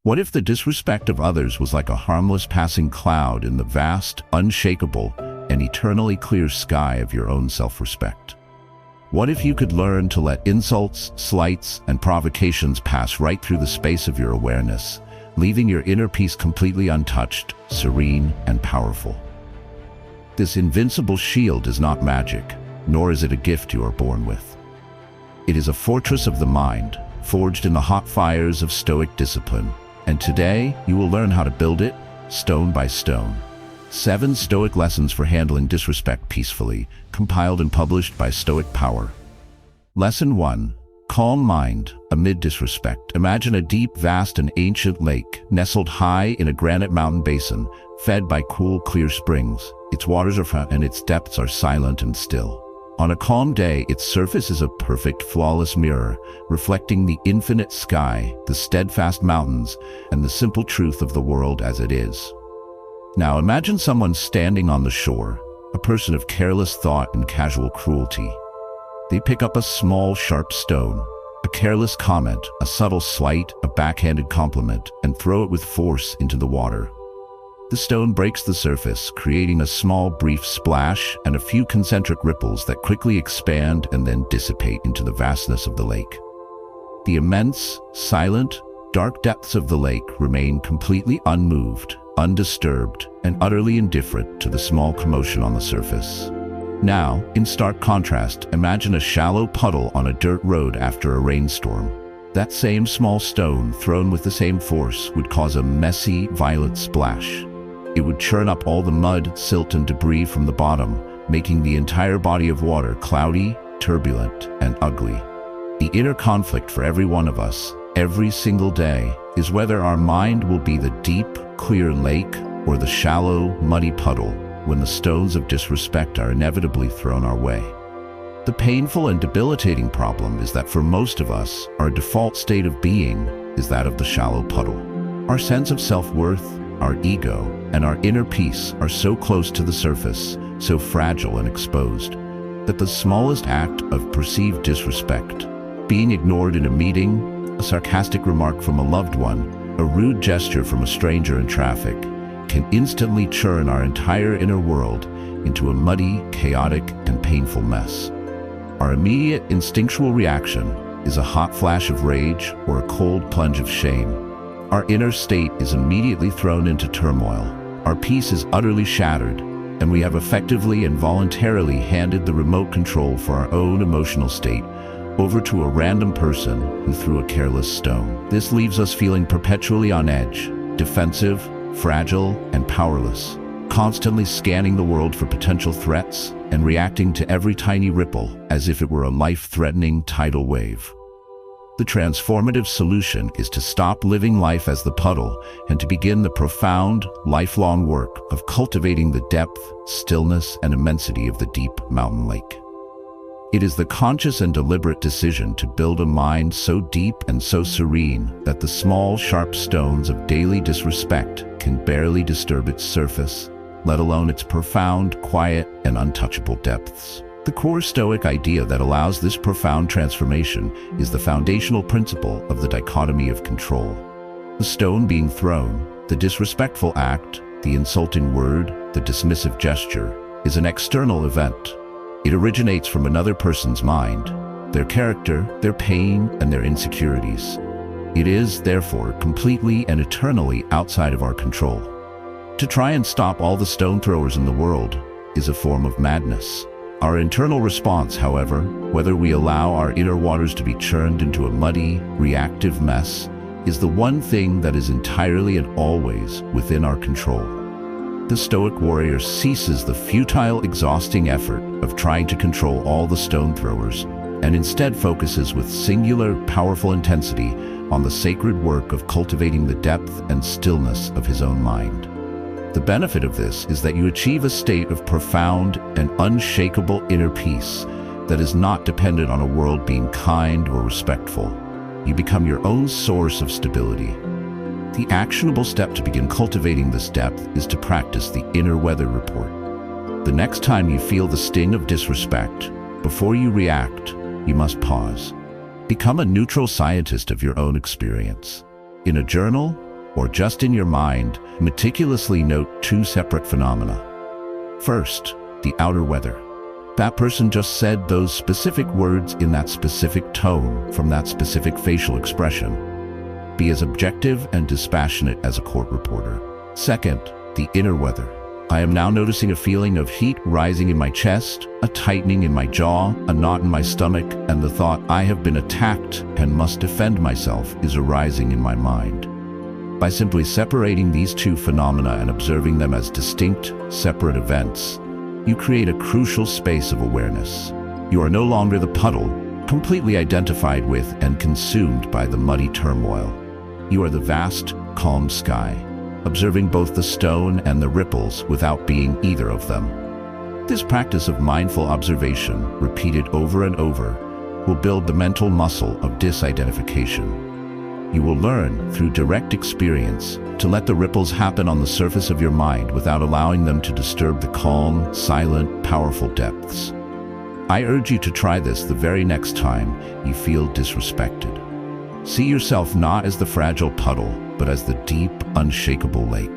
What if the disrespect of others was like a harmless passing cloud in the vast, unshakable, and eternally clear sky of your own self-respect? What if you could learn to let insults, slights, and provocations pass right through the space of your awareness, leaving your inner peace completely untouched, serene, and powerful? This invincible shield is not magic, nor is it a gift you are born with. It is a fortress of the mind, forged in the hot fires of Stoic discipline. And today, you will learn how to build it, stone by stone. 7 Stoic lessons for handling disrespect peacefully, compiled and published by Stoic Power. Lesson 1. Calm mind amid disrespect. Imagine a deep, vast, and ancient lake, nestled high in a granite mountain basin, fed by cool, clear springs. Its waters are flat and its depths are silent and still. On a calm day, its surface is a perfect, flawless mirror, reflecting the infinite sky, the steadfast mountains, and the simple truth of the world as it is. Now imagine someone standing on the shore, a person of careless thought and casual cruelty. They pick up a small, sharp stone, a careless comment, a subtle slight, a backhanded compliment, and throw it with force into the water. The stone breaks the surface, creating a small, brief splash and a few concentric ripples that quickly expand and then dissipate into the vastness of the lake. The immense, silent, dark depths of the lake remain completely unmoved, undisturbed, and utterly indifferent to the small commotion on the surface. Now, in stark contrast, imagine a shallow puddle on a dirt road after a rainstorm. That same small stone, thrown with the same force, would cause a messy, violent splash. It would churn up all the mud, silt, and debris from the bottom, making the entire body of water cloudy, turbulent, and ugly. The inner conflict for every one of us, every single day, is whether our mind will be the deep, clear lake or the shallow, muddy puddle when the stones of disrespect are inevitably thrown our way. The painful and debilitating problem is that for most of us, our default state of being is that of the shallow puddle. Our sense of self-worth, our ego, and our inner peace are so close to the surface, so fragile and exposed, that the smallest act of perceived disrespect, being ignored in a meeting, a sarcastic remark from a loved one, a rude gesture from a stranger in traffic, can instantly churn our entire inner world into a muddy, chaotic, and painful mess. Our immediate instinctual reaction is a hot flash of rage or a cold plunge of shame. Our inner state is immediately thrown into turmoil. Our peace is utterly shattered, and we have effectively and voluntarily handed the remote control for our own emotional state over to a random person who threw a careless stone. This leaves us feeling perpetually on edge, defensive, fragile, and powerless, constantly scanning the world for potential threats and reacting to every tiny ripple as if it were a life-threatening tidal wave. The transformative solution is to stop living life as the puddle and to begin the profound, lifelong work of cultivating the depth, stillness, and immensity of the deep mountain lake. It is the conscious and deliberate decision to build a mind so deep and so serene that the small, sharp stones of daily disrespect can barely disturb its surface, let alone its profound, quiet, and untouchable depths. The core Stoic idea that allows this profound transformation is the foundational principle of the dichotomy of control. The stone being thrown, the disrespectful act, the insulting word, the dismissive gesture, is an external event. It originates from another person's mind, their character, their pain, and their insecurities. It is, therefore, completely and eternally outside of our control. To try and stop all the stone throwers in the world is a form of madness. Our internal response, however, whether we allow our inner waters to be churned into a muddy, reactive mess, is the one thing that is entirely and always within our control. The Stoic warrior ceases the futile, exhausting effort of trying to control all the stone throwers and instead focuses with singular, powerful intensity on the sacred work of cultivating the depth and stillness of his own mind. The benefit of this is that you achieve a state of profound and unshakable inner peace that is not dependent on a world being kind or respectful. You become your own source of stability. The actionable step to begin cultivating this depth is to practice the inner weather report. The next time you feel the sting of disrespect, before you react, you must pause. Become a neutral scientist of your own experience. In a journal, or just in your mind, meticulously note two separate phenomena. First, the outer weather. That person just said those specific words in that specific tone, from that specific facial expression. Be as objective and dispassionate as a court reporter. Second, the inner weather. I am now noticing a feeling of heat rising in my chest, a tightening in my jaw, a knot in my stomach, and the thought I have been attacked and must defend myself is arising in my mind. By simply separating these two phenomena and observing them as distinct, separate events, you create a crucial space of awareness. You are no longer the puddle, completely identified with and consumed by the muddy turmoil. You are the vast, calm sky, observing both the stone and the ripples without being either of them. This practice of mindful observation, repeated over and over, will build the mental muscle of disidentification. You will learn, through direct experience, to let the ripples happen on the surface of your mind without allowing them to disturb the calm, silent, powerful depths. I urge you to try this the very next time you feel disrespected. See yourself not as the fragile puddle, but as the deep, unshakable lake.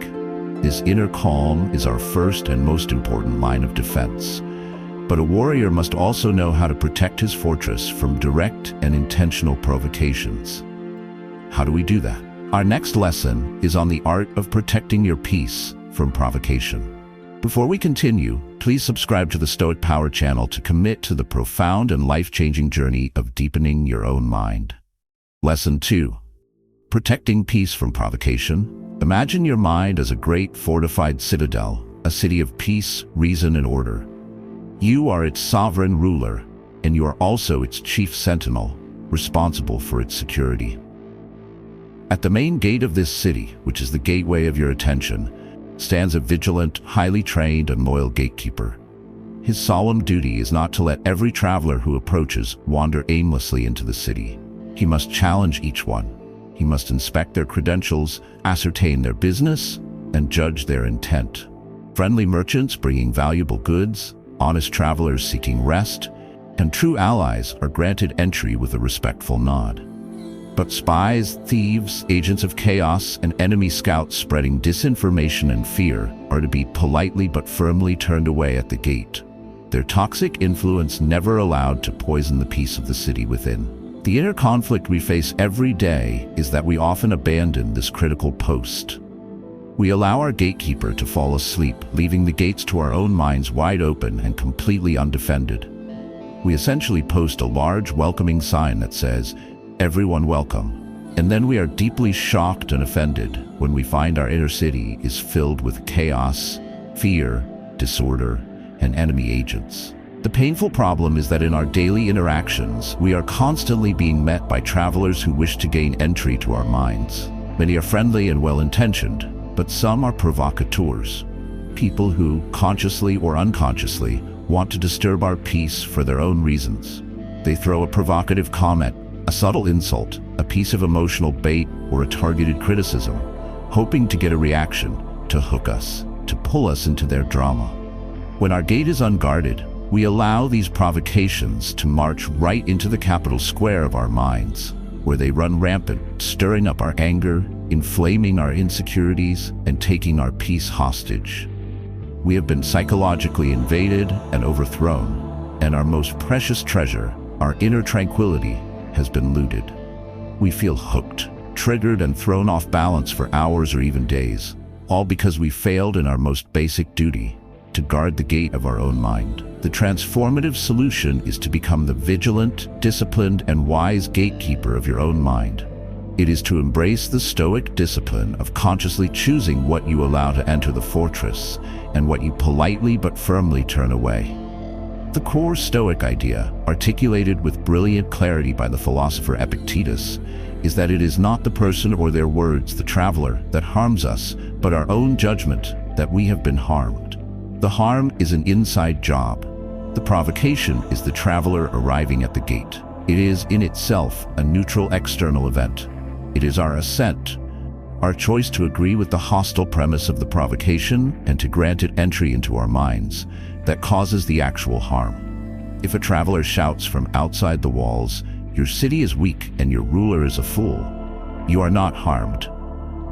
This inner calm is our first and most important line of defense. But a warrior must also know how to protect his fortress from direct and intentional provocations. How do we do that? Our next lesson is on the art of protecting your peace from provocation. Before we continue, please subscribe to the Stoic Power channel to commit to the profound and life-changing journey of deepening your own mind. Lesson 2. Protecting peace from provocation. Imagine your mind as a great fortified citadel, a city of peace, reason, and order. You are its sovereign ruler, and you are also its chief sentinel, responsible for its security. At the main gate of this city, which is the gateway of your attention, stands a vigilant, highly trained, and loyal gatekeeper. His solemn duty is not to let every traveler who approaches wander aimlessly into the city. He must challenge each one. He must inspect their credentials, ascertain their business, and judge their intent. Friendly merchants bringing valuable goods, honest travelers seeking rest, and true allies are granted entry with a respectful nod. But spies, thieves, agents of chaos, and enemy scouts spreading disinformation and fear are to be politely but firmly turned away at the gate. Their toxic influence never allowed to poison the peace of the city within. The inner conflict we face every day is that we often abandon this critical post. We allow our gatekeeper to fall asleep, leaving the gates to our own minds wide open and completely undefended. We essentially post a large, welcoming sign that says, "Everyone welcome," and then we are deeply shocked and offended when we find our inner city is filled with chaos, fear, disorder, and enemy agents. The painful problem is that in our daily interactions, we are constantly being met by travelers who wish to gain entry to our minds. Many are friendly and well-intentioned, but some are provocateurs, people who, consciously or unconsciously, want to disturb our peace for their own reasons. They throw a provocative comment, a subtle insult, a piece of emotional bait, or a targeted criticism, hoping to get a reaction, to hook us, to pull us into their drama. When our gate is unguarded, we allow these provocations to march right into the capital square of our minds, where they run rampant, stirring up our anger, inflaming our insecurities, and taking our peace hostage. We have been psychologically invaded and overthrown, and our most precious treasure, our inner tranquility, has been looted. We feel hooked, triggered, and thrown off balance for hours or even days, all because we failed in our most basic duty, to guard the gate of our own mind. The transformative solution is to become the vigilant, disciplined, and wise gatekeeper of your own mind. It is to embrace the Stoic discipline of consciously choosing what you allow to enter the fortress and what you politely but firmly turn away. The core Stoic idea, articulated with brilliant clarity by the philosopher Epictetus, is that it is not the person or their words, the traveler, that harms us, but our own judgment that we have been harmed. The harm is an inside job. The provocation is the traveler arriving at the gate. It is in itself a neutral external event. It is our assent, our choice to agree with the hostile premise of the provocation and to grant it entry into our minds, that causes the actual harm. If a traveler shouts from outside the walls, "Your city is weak and your ruler is a fool," you are not harmed.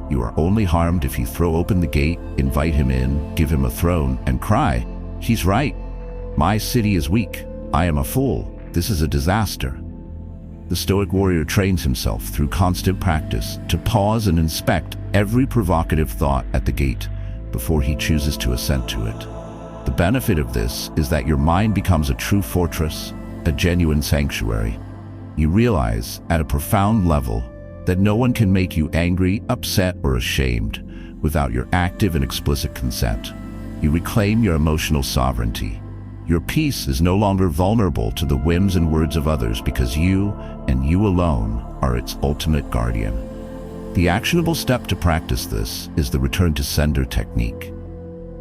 You are only harmed if you throw open the gate, invite him in, give him a throne, and cry, "He's right. My city is weak. I am a fool. This is a disaster." The Stoic warrior trains himself through constant practice to pause and inspect every provocative thought at the gate before he chooses to assent to it. The benefit of this is that your mind becomes a true fortress, a genuine sanctuary. You realize, at a profound level, that no one can make you angry, upset, or ashamed without your active and explicit consent. You reclaim your emotional sovereignty. Your peace is no longer vulnerable to the whims and words of others because you, and you alone, are its ultimate guardian. The actionable step to practice this is the return to sender technique.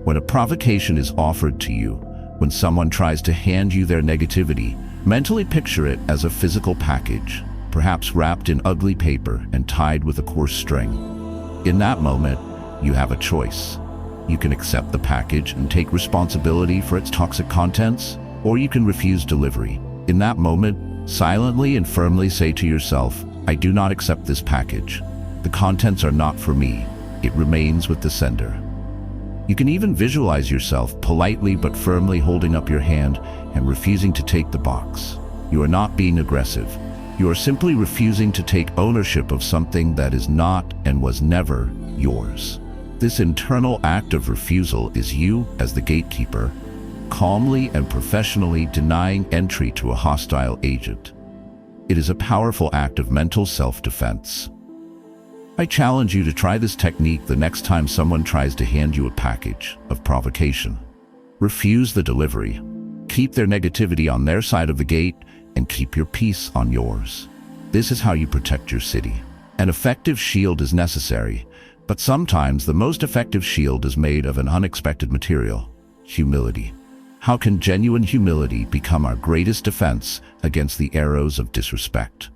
When a provocation is offered to you, when someone tries to hand you their negativity, mentally picture it as a physical package, perhaps wrapped in ugly paper and tied with a coarse string. In that moment, you have a choice. You can accept the package and take responsibility for its toxic contents, or you can refuse delivery. In that moment, silently and firmly say to yourself, "I do not accept this package. The contents are not for me. It remains with the sender." You can even visualize yourself politely but firmly holding up your hand and refusing to take the box. You are not being aggressive. You are simply refusing to take ownership of something that is not and was never yours. This internal act of refusal is you, as the gatekeeper, calmly and professionally denying entry to a hostile agent. It is a powerful act of mental self-defense. I challenge you to try this technique the next time someone tries to hand you a package of provocation. Refuse the delivery. Keep their negativity on their side of the gate and keep your peace on yours. This is how you protect your city. An effective shield is necessary, but sometimes the most effective shield is made of an unexpected material: humility. How can genuine humility become our greatest defense against the arrows of disrespect?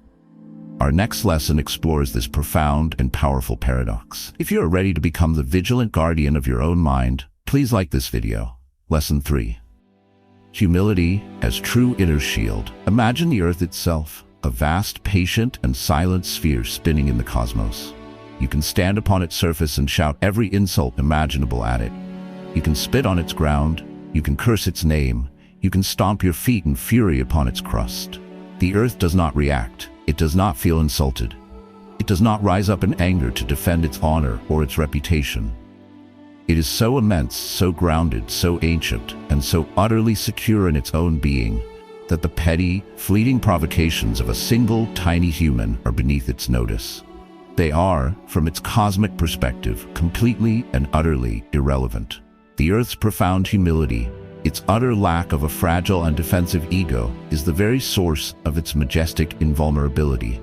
Our next lesson explores this profound and powerful paradox. If you are ready to become the vigilant guardian of your own mind, please like this video. Lesson 3. Humility as true inner shield. Imagine the earth itself, a vast, patient, and silent sphere spinning in the cosmos. You can stand upon its surface and shout every insult imaginable at it. You can spit on its ground. You can curse its name. You can stomp your feet in fury upon its crust. The earth does not react. It does not feel insulted. It does not rise up in anger to defend its honor or its reputation. It is so immense, so grounded, so ancient, and so utterly secure in its own being that the petty, fleeting provocations of a single tiny human are beneath its notice. They are, from its cosmic perspective, completely and utterly irrelevant. The Earth's profound humility, its utter lack of a fragile and defensive ego, is the very source of its majestic invulnerability.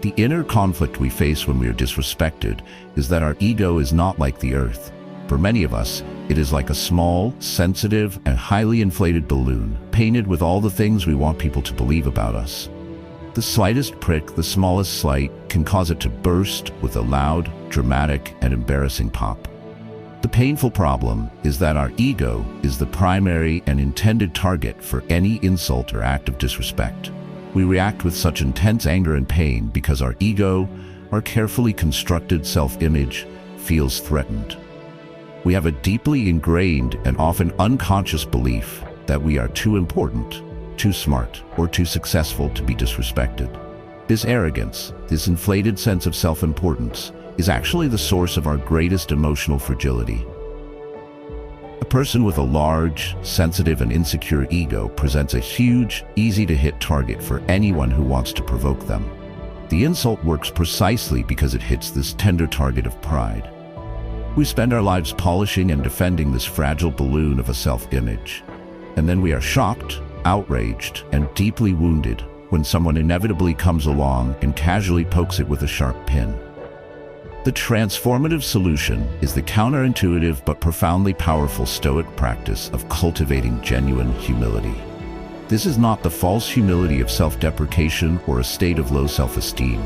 The inner conflict we face when we are disrespected is that our ego is not like the Earth. For many of us, it is like a small, sensitive, and highly inflated balloon, painted with all the things we want people to believe about us. The slightest prick, the smallest slight, can cause it to burst with a loud, dramatic, and embarrassing pop. The painful problem is that our ego is the primary and intended target for any insult or act of disrespect. We react with such intense anger and pain because our ego, our carefully constructed self-image, feels threatened. We have a deeply ingrained and often unconscious belief that we are too important, too smart, or too successful to be disrespected. This arrogance, this inflated sense of self-importance, is actually the source of our greatest emotional fragility. A person with a large, sensitive, and insecure ego presents a huge, easy-to-hit target for anyone who wants to provoke them. The insult works precisely because it hits this tender target of pride. We spend our lives polishing and defending this fragile balloon of a self-image. And then we are shocked, outraged, and deeply wounded when someone inevitably comes along and casually pokes it with a sharp pin. The transformative solution is the counterintuitive but profoundly powerful Stoic practice of cultivating genuine humility. This is not the false humility of self-deprecation or a state of low self-esteem.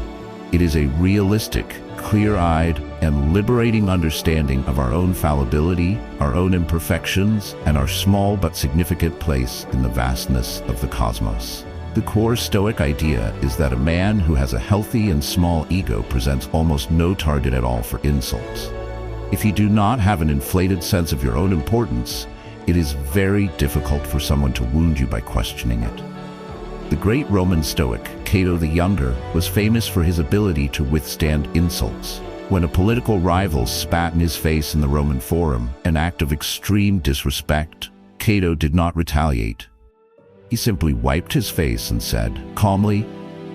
It is a realistic, clear-eyed, and liberating understanding of our own fallibility, our own imperfections, and our small but significant place in the vastness of the cosmos. The core Stoic idea is that a man who has a healthy and small ego presents almost no target at all for insults. If you do not have an inflated sense of your own importance, it is very difficult for someone to wound you by questioning it. The great Roman Stoic, Cato the Younger, was famous for his ability to withstand insults. When a political rival spat in his face in the Roman Forum, an act of extreme disrespect, Cato did not retaliate. He simply wiped his face and said, calmly,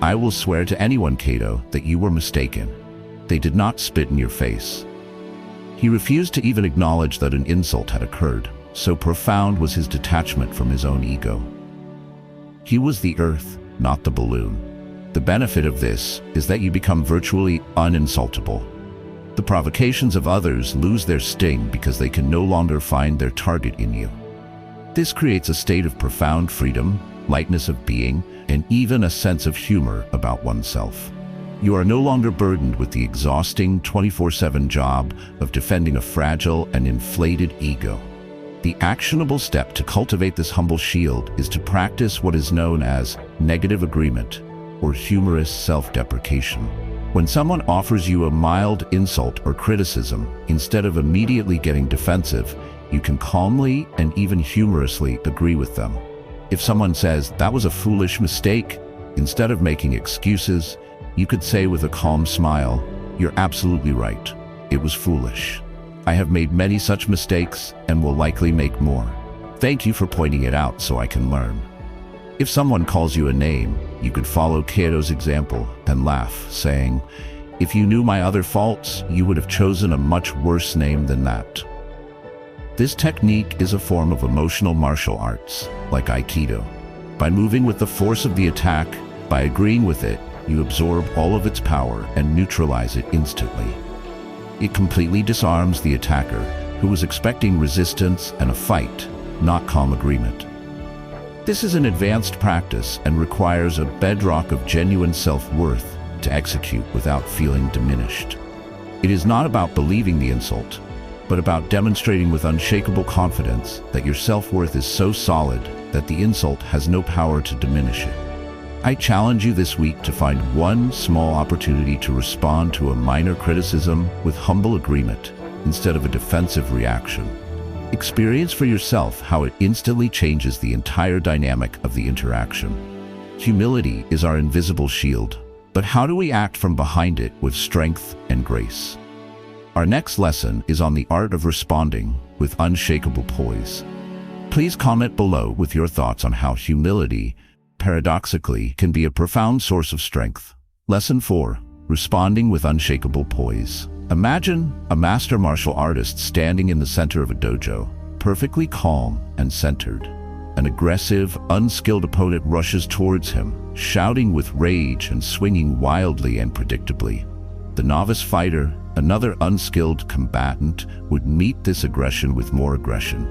"I will swear to anyone, Cato, that you were mistaken." They did not spit in your face. He refused to even acknowledge that an insult had occurred, so profound was his detachment from his own ego. He was the earth, not the balloon. The benefit of this is that you become virtually uninsultable. The provocations of others lose their sting because they can no longer find their target in you. This creates a state of profound freedom, lightness of being, and even a sense of humor about oneself. You are no longer burdened with the exhausting 24/7 job of defending a fragile and inflated ego. The actionable step to cultivate this humble shield is to practice what is known as negative agreement, or humorous self-deprecation. When someone offers you a mild insult or criticism, instead of immediately getting defensive, you can calmly and even humorously agree with them. If someone says, "That was a foolish mistake," instead of making excuses, you could say with a calm smile, "You're absolutely right. It was foolish. I have made many such mistakes and will likely make more. Thank you for pointing it out so I can learn." If someone calls you a name, you could follow Cato's example and laugh, saying, "If you knew my other faults, you would have chosen a much worse name than that." This technique is a form of emotional martial arts, like Aikido. By moving with the force of the attack, by agreeing with it, you absorb all of its power and neutralize it instantly. It completely disarms the attacker, who was expecting resistance and a fight, not calm agreement. This is an advanced practice and requires a bedrock of genuine self-worth to execute without feeling diminished. It is not about believing the insult, but about demonstrating with unshakable confidence that your self-worth is so solid that the insult has no power to diminish it. I challenge you this week to find one small opportunity to respond to a minor criticism with humble agreement instead of a defensive reaction. Experience for yourself how it instantly changes the entire dynamic of the interaction. Humility is our invisible shield, but how do we act from behind it with strength and grace? Our next lesson is on the art of responding with unshakable poise. Please comment below with your thoughts on how humility, paradoxically, can be a profound source of strength. Lesson 4. Responding with unshakable poise. Imagine a master martial artist standing in the center of a dojo, perfectly calm and centered. An aggressive, unskilled opponent rushes towards him, shouting with rage and swinging wildly and predictably. The novice fighter, another unskilled combatant, would meet this aggression with more aggression.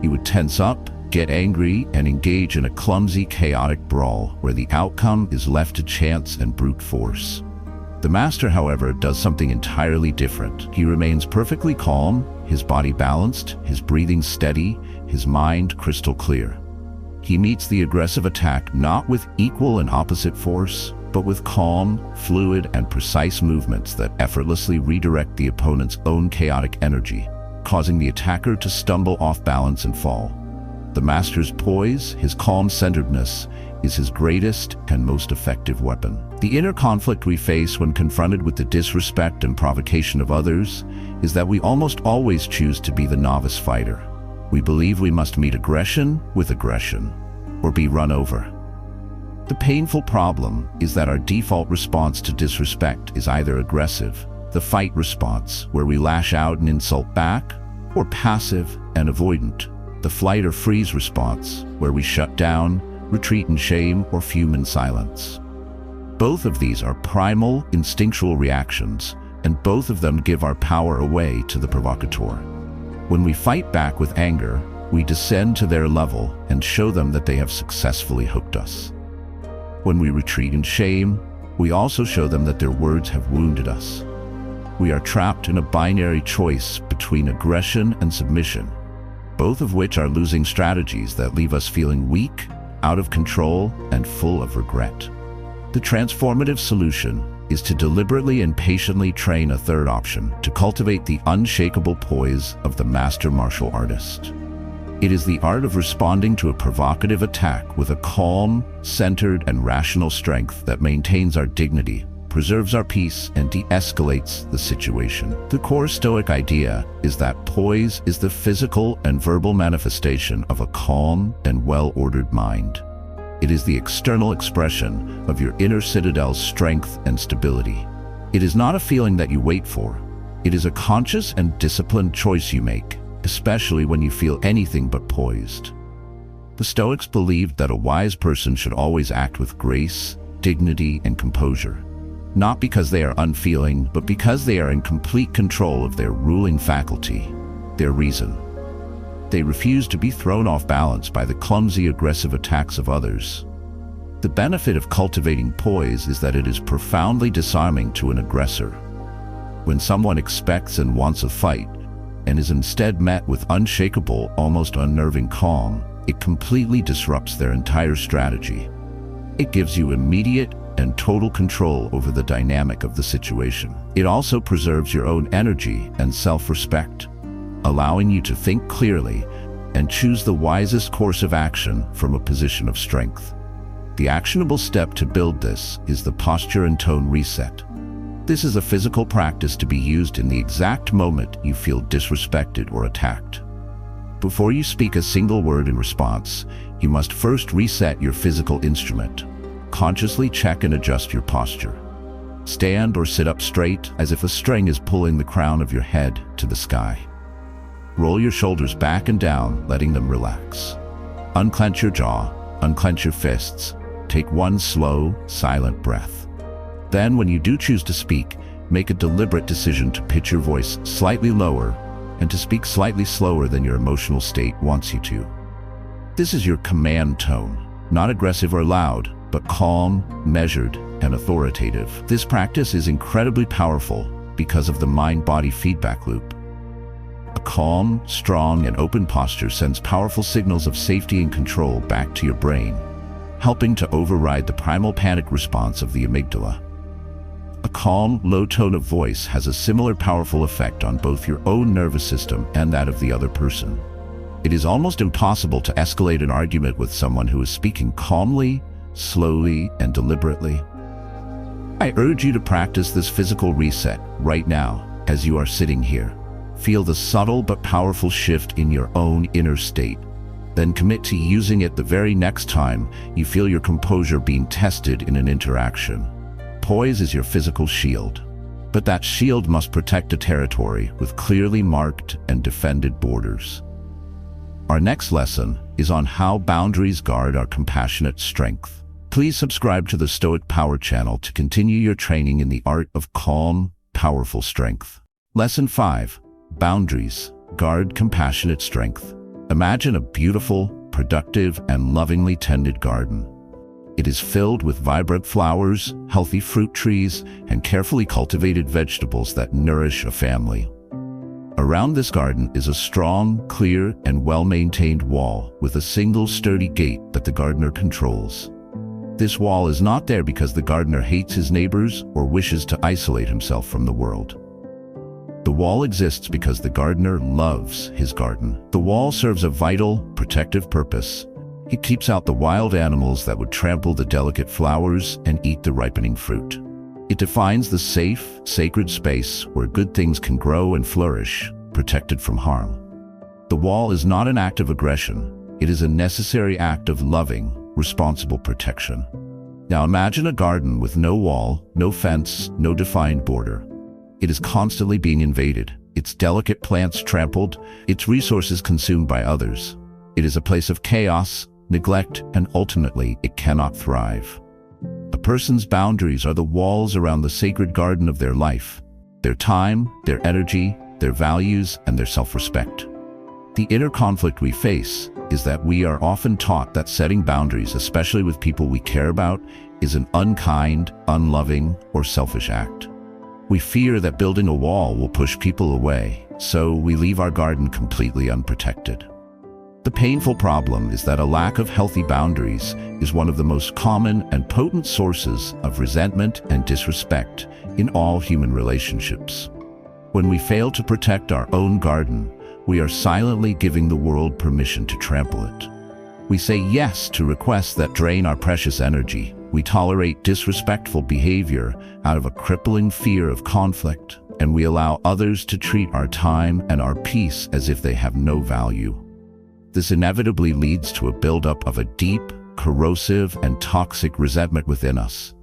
He would tense up, get angry, and engage in a clumsy, chaotic brawl where the outcome is left to chance and brute force. The master, however, does something entirely different. He remains perfectly calm, his body balanced, his breathing steady, his mind crystal clear. He meets the aggressive attack not with equal and opposite force, but with calm, fluid, and precise movements that effortlessly redirect the opponent's own chaotic energy, causing the attacker to stumble off balance and fall. The master's poise, his calm centeredness, is his greatest and most effective weapon. The inner conflict we face when confronted with the disrespect and provocation of others is that we almost always choose to be the novice fighter. We believe we must meet aggression with aggression, or be run over. The painful problem is that our default response to disrespect is either aggressive, the fight response, where we lash out and insult back, or passive and avoidant, the flight or freeze response, where we shut down, retreat in shame, or fume in silence. Both of these are primal, instinctual reactions, and both of them give our power away to the provocateur. When we fight back with anger, we descend to their level and show them that they have successfully hooked us. When we retreat in shame, we also show them that their words have wounded us. We are trapped in a binary choice between aggression and submission, both of which are losing strategies that leave us feeling weak, out of control and full of regret. The transformative solution is to deliberately and patiently train a third option, to cultivate the unshakable poise of the master martial artist. It is the art of responding to a provocative attack with a calm, centered, and rational strength that maintains our dignity, preserves our peace, and de-escalates the situation. The core Stoic idea is that poise is the physical and verbal manifestation of a calm and well-ordered mind. It is the external expression of your inner citadel's strength and stability. It is not a feeling that you wait for. It is a conscious and disciplined choice you make, especially when you feel anything but poised. The Stoics believed that a wise person should always act with grace, dignity, and composure, not because they are unfeeling, but because they are in complete control of their ruling faculty, their reason. They refuse to be thrown off balance by the clumsy, aggressive attacks of others. The benefit of cultivating poise is that it is profoundly disarming to an aggressor. When someone expects and wants a fight, and is instead met with unshakable, almost unnerving calm, it completely disrupts their entire strategy. It gives you immediate and total control over the dynamic of the situation. It also preserves your own energy and self-respect, allowing you to think clearly and choose the wisest course of action from a position of strength. The actionable step to build this is the posture and tone reset. This is a physical practice to be used in the exact moment you feel disrespected or attacked. Before you speak a single word in response, you must first reset your physical instrument. Consciously check and adjust your posture. Stand or sit up straight, as if a string is pulling the crown of your head to the sky. Roll your shoulders back and down, letting them relax. Unclench your jaw, unclench your fists. Take one slow, silent breath. Then, when you do choose to speak, make a deliberate decision to pitch your voice slightly lower and to speak slightly slower than your emotional state wants you to. This is your command tone, not aggressive or loud, but calm, measured, and authoritative. This practice is incredibly powerful because of the mind-body feedback loop. A calm, strong, and open posture sends powerful signals of safety and control back to your brain, helping to override the primal panic response of the amygdala. A calm, low tone of voice has a similar powerful effect on both your own nervous system and that of the other person. It is almost impossible to escalate an argument with someone who is speaking calmly, slowly, and deliberately. I urge you to practice this physical reset right now as you are sitting here. Feel the subtle but powerful shift in your own inner state. Then commit to using it the very next time you feel your composure being tested in an interaction. Poise is your physical shield, but that shield must protect a territory with clearly marked and defended borders. Our next lesson is on how boundaries guard our compassionate strength. Please subscribe to the Stoic Power channel to continue your training in the art of calm, powerful strength. Lesson 5. Boundaries guard compassionate strength. Imagine a beautiful, productive, and lovingly tended garden. It is filled with vibrant flowers, healthy fruit trees, and carefully cultivated vegetables that nourish a family. Around this garden is a strong, clear, and well-maintained wall with a single sturdy gate that the gardener controls. This wall is not there because the gardener hates his neighbors or wishes to isolate himself from the world. The wall exists because the gardener loves his garden. The wall serves a vital, protective purpose. It keeps out the wild animals that would trample the delicate flowers and eat the ripening fruit. It defines the safe, sacred space where good things can grow and flourish, protected from harm. The wall is not an act of aggression. It is a necessary act of loving, responsible protection. Now imagine a garden with no wall, no fence, no defined border. It is constantly being invaded, its delicate plants trampled, its resources consumed by others. It is a place of chaos, neglect, and ultimately, it cannot thrive. A person's boundaries are the walls around the sacred garden of their life, their time, their energy, their values, and their self-respect. The inner conflict we face is that we are often taught that setting boundaries, especially with people we care about, is an unkind, unloving, or selfish act. We fear that building a wall will push people away, so we leave our garden completely unprotected. The painful problem is that a lack of healthy boundaries is one of the most common and potent sources of resentment and disrespect in all human relationships. When we fail to protect our own garden, we are silently giving the world permission to trample it. We say yes to requests that drain our precious energy. We tolerate disrespectful behavior out of a crippling fear of conflict, and we allow others to treat our time and our peace as if they have no value. This inevitably leads to a buildup of a deep, corrosive, and toxic resentment within us.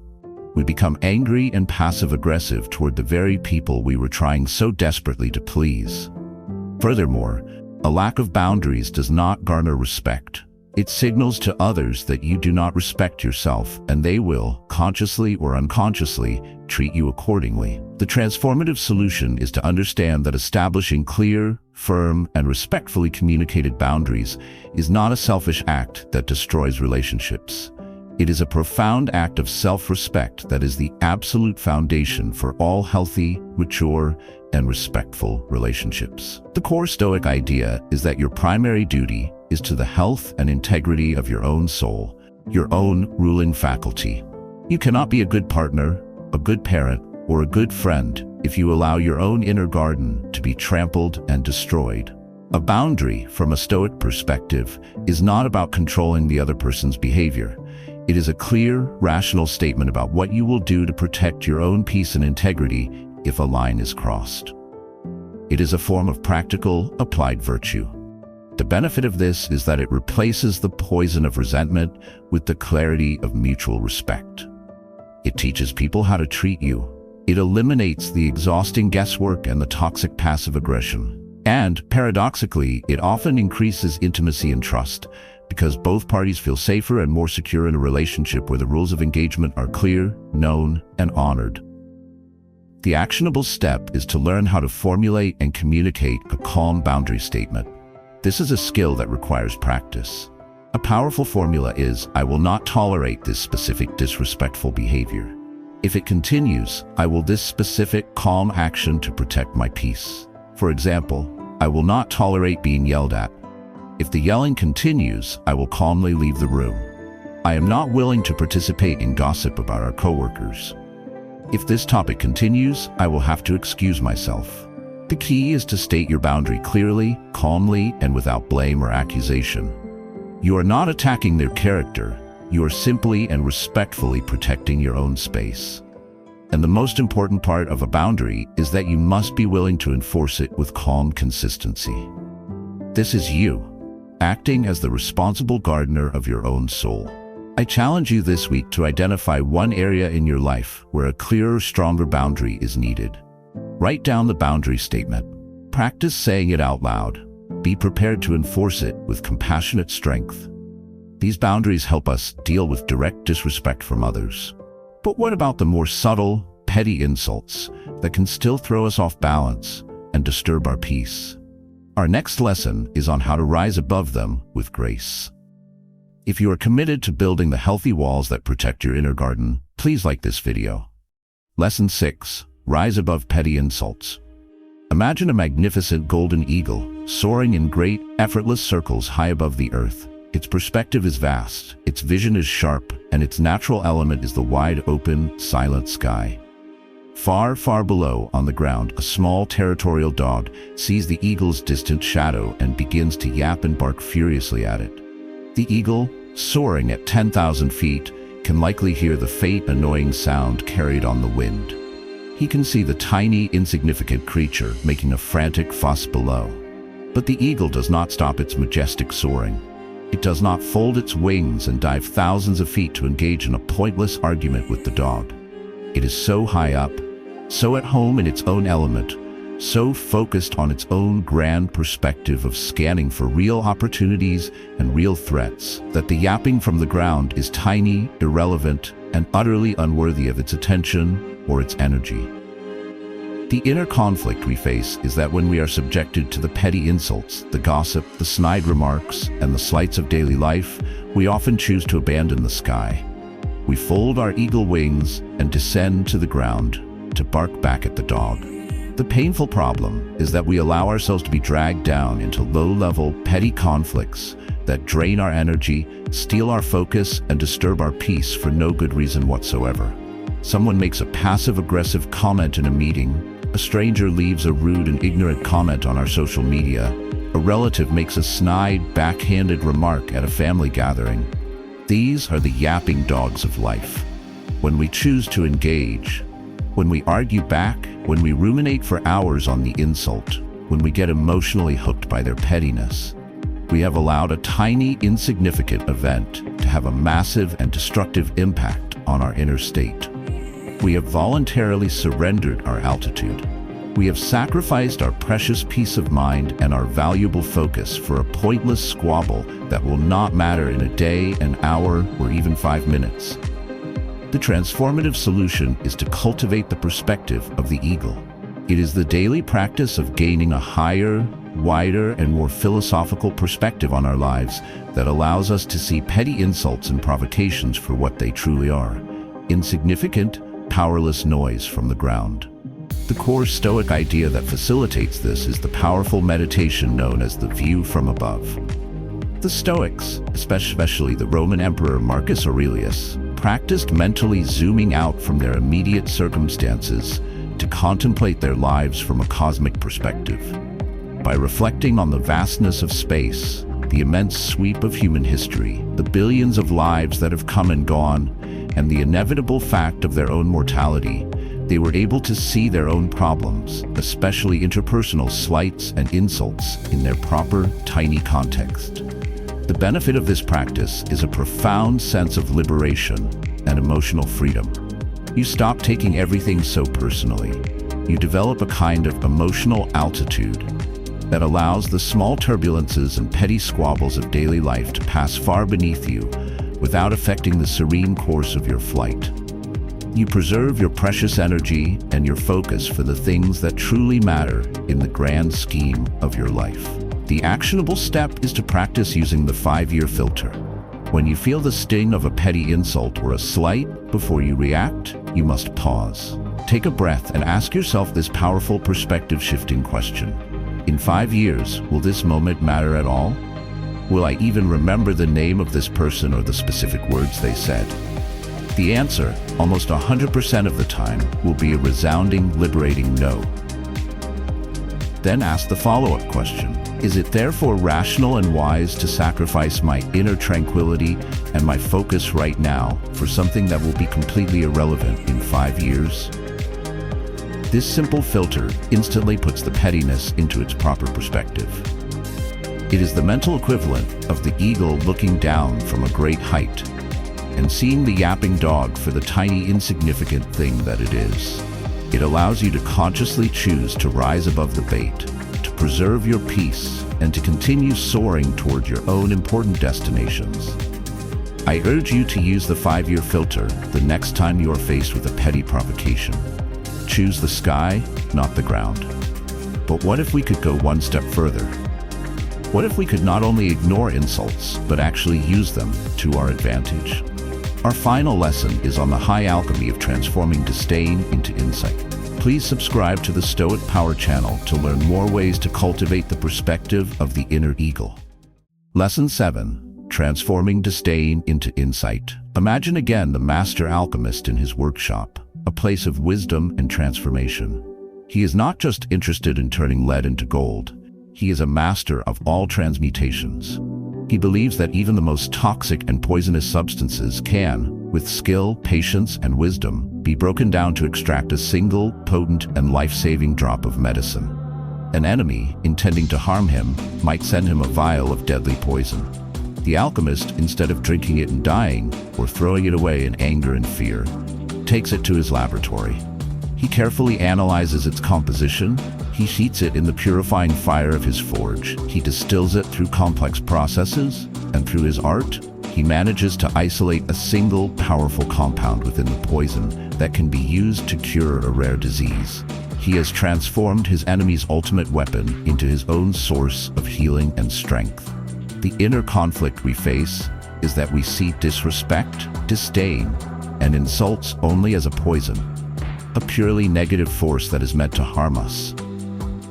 We become angry and passive-aggressive toward the very people we were trying so desperately to please. Furthermore, a lack of boundaries does not garner respect. It signals to others that you do not respect yourself, and they will, consciously or unconsciously, treat you accordingly. The transformative solution is to understand that establishing clear, firm, and respectfully communicated boundaries is not a selfish act that destroys relationships. It is a profound act of self-respect that is the absolute foundation for all healthy, mature, and respectful relationships. The core Stoic idea is that your primary duty is to the health and integrity of your own soul, your own ruling faculty. You cannot be a good partner, a good parent, or a good friend if you allow your own inner garden to be trampled and destroyed. A boundary, from a Stoic perspective, is not about controlling the other person's behavior. It is a clear, rational statement about what you will do to protect your own peace and integrity if a line is crossed. It is a form of practical, applied virtue. The benefit of this is that it replaces the poison of resentment with the clarity of mutual respect. It teaches people how to treat you. It eliminates the exhausting guesswork and the toxic passive aggression. And, paradoxically, it often increases intimacy and trust, because both parties feel safer and more secure in a relationship where the rules of engagement are clear, known, and honored. The actionable step is to learn how to formulate and communicate a calm boundary statement. This is a skill that requires practice. A powerful formula is, I will not tolerate this specific disrespectful behavior. If it continues, I will this specific calm action to protect my peace. For example, I will not tolerate being yelled at. If the yelling continues, I will calmly leave the room. I am not willing to participate in gossip about our coworkers. If this topic continues, I will have to excuse myself. The key is to state your boundary clearly, calmly, and without blame or accusation. You are not attacking their character. You are simply and respectfully protecting your own space. And the most important part of a boundary is that you must be willing to enforce it with calm consistency. This is you, acting as the responsible gardener of your own soul. I challenge you this week to identify one area in your life where a clearer, stronger boundary is needed. Write down the boundary statement. Practice saying it out loud. Be prepared to enforce it with compassionate strength. These boundaries help us deal with direct disrespect from others. But what about the more subtle, petty insults that can still throw us off balance and disturb our peace? Our next lesson is on how to rise above them with grace. If you are committed to building the healthy walls that protect your inner garden, please like this video. Lesson 6. Rise above petty insults. Imagine a magnificent golden eagle soaring in great, effortless circles high above the earth. Its perspective is vast, its vision is sharp, and its natural element is the wide open, silent sky. Far, far below, on the ground, a small territorial dog sees the eagle's distant shadow and begins to yap and bark furiously at it. The eagle, soaring at 10,000 feet, can likely hear the faint, annoying sound carried on the wind. He can see the tiny, insignificant creature making a frantic fuss below. But the eagle does not stop its majestic soaring. It does not fold its wings and dive thousands of feet to engage in a pointless argument with the dog. It is so high up, so at home in its own element, so focused on its own grand perspective of scanning for real opportunities and real threats, that the yapping from the ground is tiny, irrelevant, and utterly unworthy of its attention or its energy. The inner conflict we face is that when we are subjected to the petty insults, the gossip, the snide remarks, and the slights of daily life, we often choose to abandon the sky. We fold our eagle wings and descend to the ground to bark back at the dog. The painful problem is that we allow ourselves to be dragged down into low-level, petty conflicts that drain our energy, steal our focus, and disturb our peace for no good reason whatsoever. Someone makes a passive-aggressive comment in a meeting, a stranger leaves a rude and ignorant comment on our social media, a relative makes a snide, backhanded remark at a family gathering. These are the yapping dogs of life. When we choose to engage, when we argue back, when we ruminate for hours on the insult, when we get emotionally hooked by their pettiness, we have allowed a tiny, insignificant event to have a massive and destructive impact on our inner state. We have voluntarily surrendered our altitude. We have sacrificed our precious peace of mind and our valuable focus for a pointless squabble that will not matter in a day, an hour, or even 5 minutes. The transformative solution is to cultivate the perspective of the eagle. It is the daily practice of gaining a higher, wider, and more philosophical perspective on our lives that allows us to see petty insults and provocations for what they truly are: insignificant, powerless noise from the ground. The core Stoic idea that facilitates this is the powerful meditation known as the view from above. The Stoics, especially the Roman Emperor Marcus Aurelius, practiced mentally zooming out from their immediate circumstances to contemplate their lives from a cosmic perspective. By reflecting on the vastness of space, the immense sweep of human history, the billions of lives that have come and gone, and the inevitable fact of their own mortality, they were able to see their own problems, especially interpersonal slights and insults, in their proper, tiny context. The benefit of this practice is a profound sense of liberation and emotional freedom. You stop taking everything so personally. You develop a kind of emotional altitude that allows the small turbulences and petty squabbles of daily life to pass far beneath you without affecting the serene course of your flight. You preserve your precious energy and your focus for the things that truly matter in the grand scheme of your life. The actionable step is to practice using the 5-year filter. When you feel the sting of a petty insult or a slight, before you react, you must pause. Take a breath and ask yourself this powerful perspective-shifting question. In 5 years, will this moment matter at all? Will I even remember the name of this person or the specific words they said? The answer, almost 100% of the time, will be a resounding, liberating no. Then ask the follow-up question. Is it therefore rational and wise to sacrifice my inner tranquility and my focus right now for something that will be completely irrelevant in 5 years? This simple filter instantly puts the pettiness into its proper perspective. It is the mental equivalent of the eagle looking down from a great height and seeing the yapping dog for the tiny, insignificant thing that it is. It allows you to consciously choose to rise above the bait, to preserve your peace, and to continue soaring toward your own important destinations. I urge you to use the 5-year filter the next time you are faced with a petty provocation. Choose the sky, not the ground. But what if we could go one step further? What if we could not only ignore insults, but actually use them to our advantage? Our final lesson is on the high alchemy of transforming disdain into insight. Please subscribe to the Stoic Power channel to learn more ways to cultivate the perspective of the inner eagle. Lesson 7. Transforming disdain into insight. Imagine again the master alchemist in his workshop, a place of wisdom and transformation. He is not just interested in turning lead into gold. He is a master of all transmutations. He believes that even the most toxic and poisonous substances can, with skill, patience, and wisdom, be broken down to extract a single, potent, and life-saving drop of medicine. An enemy, intending to harm him, might send him a vial of deadly poison. The alchemist, instead of drinking it and dying, or throwing it away in anger and fear, takes it to his laboratory. He carefully analyzes its composition. He heats it in the purifying fire of his forge. He distills it through complex processes, and through his art, he manages to isolate a single, powerful compound within the poison that can be used to cure a rare disease. He has transformed his enemy's ultimate weapon into his own source of healing and strength. The inner conflict we face is that we see disrespect, disdain, and insults only as a poison. a purely negative force that is meant to harm us.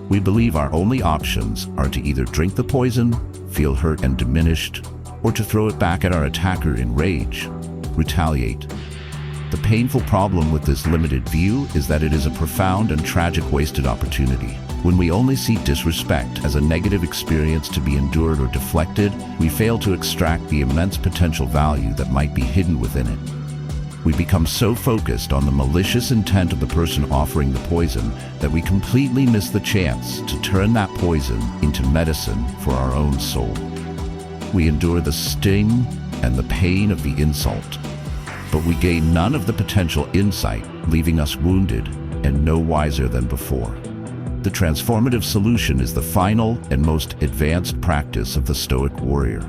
We believe our only options are to either drink the poison, feel hurt and diminished, or to throw it back at our attacker in rage, retaliate. The painful problem with this limited view is that it is a profound and tragic wasted opportunity. When we only see disrespect as a negative experience to be endured or deflected, we fail to extract the immense potential value that might be hidden within it. We become so focused on the malicious intent of the person offering the poison that we completely miss the chance to turn that poison into medicine for our own soul. We endure the sting and the pain of the insult, but we gain none of the potential insight, leaving us wounded and no wiser than before. The transformative solution is the final and most advanced practice of the Stoic warrior: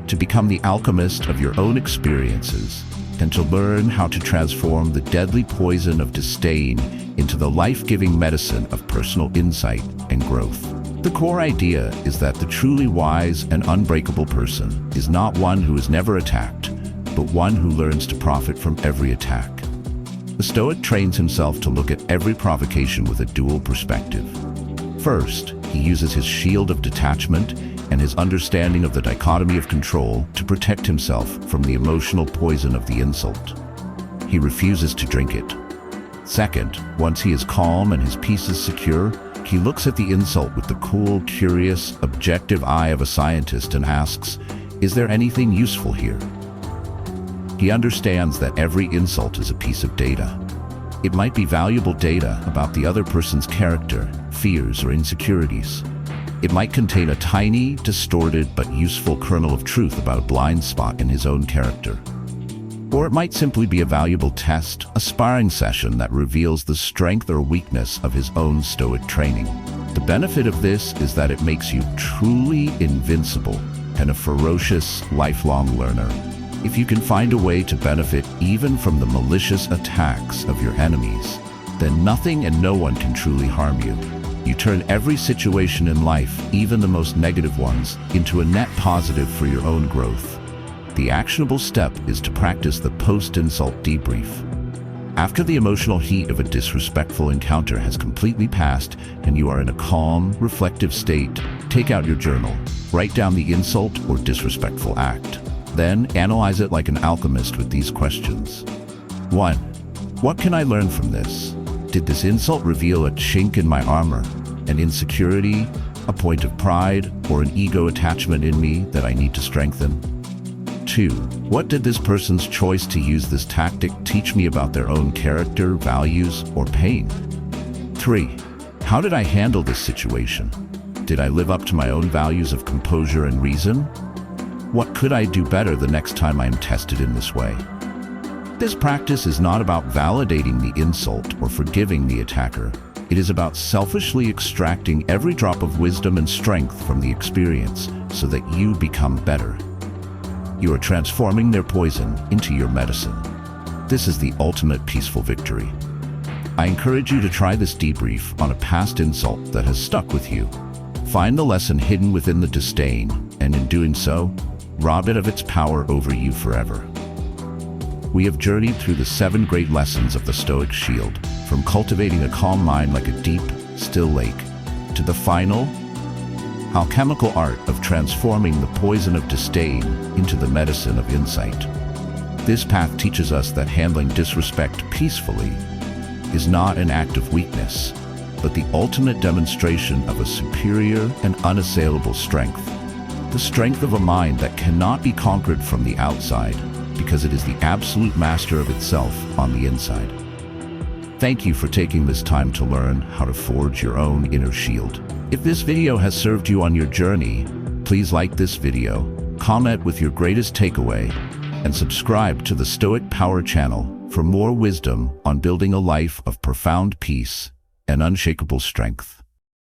to become the alchemist of your own experiences and to learn how to transform the deadly poison of disdain into the life-giving medicine of personal insight and growth. The core idea is that the truly wise and unbreakable person is not one who is never attacked, but one who learns to profit from every attack. The Stoic trains himself to look at every provocation with a dual perspective. First, he uses his shield of detachment and his understanding of the dichotomy of control to protect himself from the emotional poison of the insult. He refuses to drink it. Second, once he is calm and his peace is secure, he looks at the insult with the cool, curious, objective eye of a scientist and asks, "Is there anything useful here?" He understands that every insult is a piece of data. It might be valuable data about the other person's character, fears, or insecurities. It might contain a tiny, distorted, but useful kernel of truth about a blind spot in his own character. Or it might simply be a valuable test, a sparring session that reveals the strength or weakness of his own Stoic training. The benefit of this is that it makes you truly invincible and a ferocious, lifelong learner. If you can find a way to benefit even from the malicious attacks of your enemies, then nothing and no one can truly harm you. You turn every situation in life, even the most negative ones, into a net positive for your own growth. The actionable step is to practice the post-insult debrief. After the emotional heat of a disrespectful encounter has completely passed and you are in a calm, reflective state, take out your journal, write down the insult or disrespectful act. Then analyze it like an alchemist with these questions. 1. What can I learn from this? Did this insult reveal a chink in my armor, an insecurity, a point of pride, or an ego attachment in me that I need to strengthen? 2. What did this person's choice to use this tactic teach me about their own character, values, or pain? 3. How did I handle this situation? Did I live up to my own values of composure and reason? What could I do better the next time I am tested in this way? This practice is not about validating the insult or forgiving the attacker. It is about selfishly extracting every drop of wisdom and strength from the experience so that you become better. You are transforming their poison into your medicine. This is the ultimate peaceful victory. I encourage you to try this debrief on a past insult that has stuck with you. Find the lesson hidden within the disdain, and in doing so, rob it of its power over you forever. We have journeyed through the 7 great lessons of the Stoic shield, from cultivating a calm mind like a deep, still lake, to the final, alchemical art of transforming the poison of disdain into the medicine of insight. This path teaches us that handling disrespect peacefully is not an act of weakness, but the ultimate demonstration of a superior and unassailable strength. The strength of a mind that cannot be conquered from the outside, because it is the absolute master of itself on the inside. Thank you for taking this time to learn how to forge your own inner shield. If this video has served you on your journey, please like this video, comment with your greatest takeaway, and subscribe to the Stoic Power channel for more wisdom on building a life of profound peace and unshakable strength.